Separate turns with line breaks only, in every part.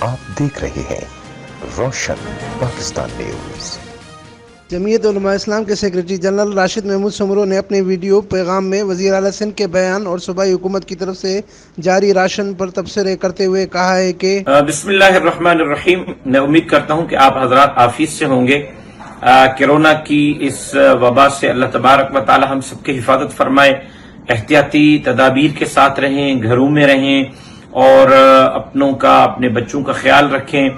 آپ دیکھ رہے ہیں روشن پاکستان نیوز۔
جمعیت علماء اسلام کے سیکریٹری جنرل راشد محمود سمرو نے اپنے ویڈیو پیغام میں وزیر اعلیٰ سندھ کے بیان اور صوبائی حکومت کی طرف سے جاری راشن پر تبصرے کرتے ہوئے کہا ہے کہ
بسم اللہ الرحمن الرحیم۔ میں امید کرتا ہوں کہ آپ حضرات عافیت سے ہوں گے۔ کرونا کی اس وبا سے اللہ تبارک و تعالی ہم سب کی حفاظت فرمائے، احتیاطی تدابیر کے ساتھ رہیں، گھروں میں رہیں اور اپنوں کا اپنے بچوں کا خیال رکھیں۔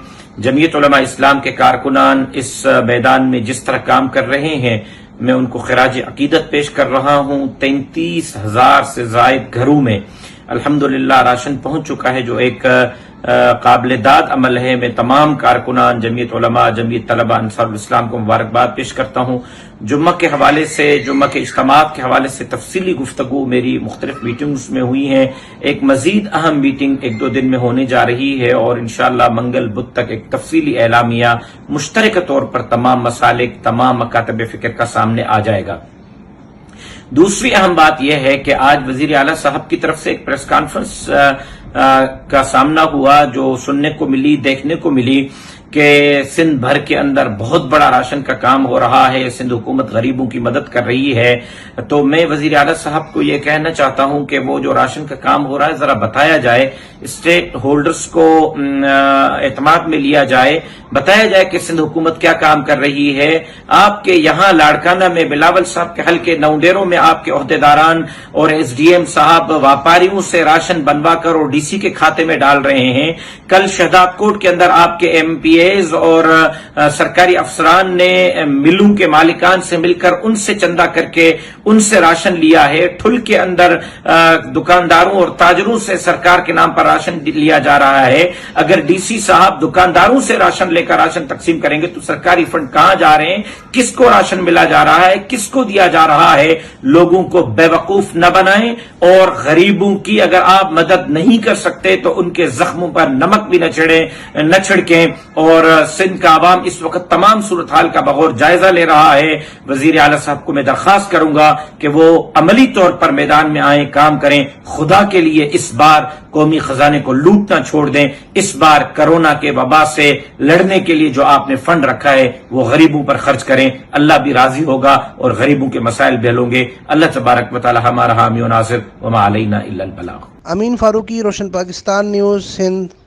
جمعیت علماء اسلام کے کارکنان اس میدان میں جس طرح کام کر رہے ہیں، میں ان کو خراج عقیدت پیش کر رہا ہوں۔ 33,000 سے زائد گھروں میں الحمدللہ راشن پہنچ چکا ہے، جو ایک قابل داد عمل ہے۔ میں تمام کارکنان جمعیت علماء، جمعیت طلبہ انصار الاسلام کو مبارکباد پیش کرتا ہوں۔ جمعہ کے حوالے سے، جمعہ کے اجتماعات کے حوالے سے تفصیلی گفتگو میری مختلف میٹنگز میں ہوئی ہیں۔ ایک مزید اہم میٹنگ 1-2 دن میں ہونے جا رہی ہے اور انشاءاللہ منگل بدھ تک ایک تفصیلی اعلامیہ مشترکہ طور پر تمام مسالک، تمام مکاتب فکر کا سامنے آ جائے گا۔ دوسری اہم بات یہ ہے کہ آج وزیر اعلیٰ صاحب کی طرف سے ایک پریس کانفرنس کا سامنا ہوا، جو سننے کو ملی، دیکھنے کو ملی کہ سندھ بھر کے اندر بہت بڑا راشن کا کام ہو رہا ہے، سندھ حکومت غریبوں کی مدد کر رہی ہے۔ تو میں وزیر اعلیٰ صاحب کو یہ کہنا چاہتا ہوں کہ وہ جو راشن کا کام ہو رہا ہے ذرا بتایا جائے، اسٹیک ہولڈرز کو اعتماد میں لیا جائے، بتایا جائے کہ سندھ حکومت کیا کام کر رہی ہے۔ آپ کے یہاں لاڑکانہ میں بلاول صاحب کے حلقے نوڈیروں میں آپ کے عہدیداران اور ایس ڈی ایم صاحب واپاریوں سے راشن بنوا کر اور ڈی سی کے کھاتے میں ڈال رہے ہیں۔ کل شہداد کوٹ کے اندر آپ کے ایم پی ایز اور سرکاری افسران نے ملوں کے مالکان سے مل کر ان سے چندہ کر کے ان سے راشن لیا ہے۔ ٹھل کے اندر دکانداروں اور تاجروں سے سرکار کے نام پر راشن لیا جا رہا ہے۔ اگر ڈی سی صاحب دکانداروں سے راشن لے کر راشن تقسیم کریں گے تو سرکاری فنڈ کہاں جا رہے ہیں، کس کو راشن ملا جا رہا ہے، کس کو دیا جا رہا ہے۔ لوگوں کو بے وقوف نہ بنائیں اور غریبوں کی اگر آپ مدد نہیں کر سکتے تو ان کے زخموں پر نمک بھی نہ چھڑکیں۔ اور سندھ کا عوام اس وقت تمام صورتحال کا بغور جائزہ لے رہا ہے۔ وزیر اعلیٰ صاحب کو میں درخواست کروں گا کہ وہ عملی طور پر میدان میں آئیں، کام کریں۔ خدا کے لیے اس بار قومی خزانے کو لوٹنا چھوڑ دیں۔ اس بار کرونا کے وبا سے لڑنے کے لیے جو آپ نے فنڈ رکھا ہے وہ غریبوں پر خرچ کریں، اللہ بھی راضی ہوگا اور غریبوں کے مسائل بھی حل ہوں گے۔ اللہ تبارک و تعالی ہمارا حامی و ناصر، وما علینا الا البلاغ۔
امین فاروقی، روشن پاکستان نیوز، سندھ۔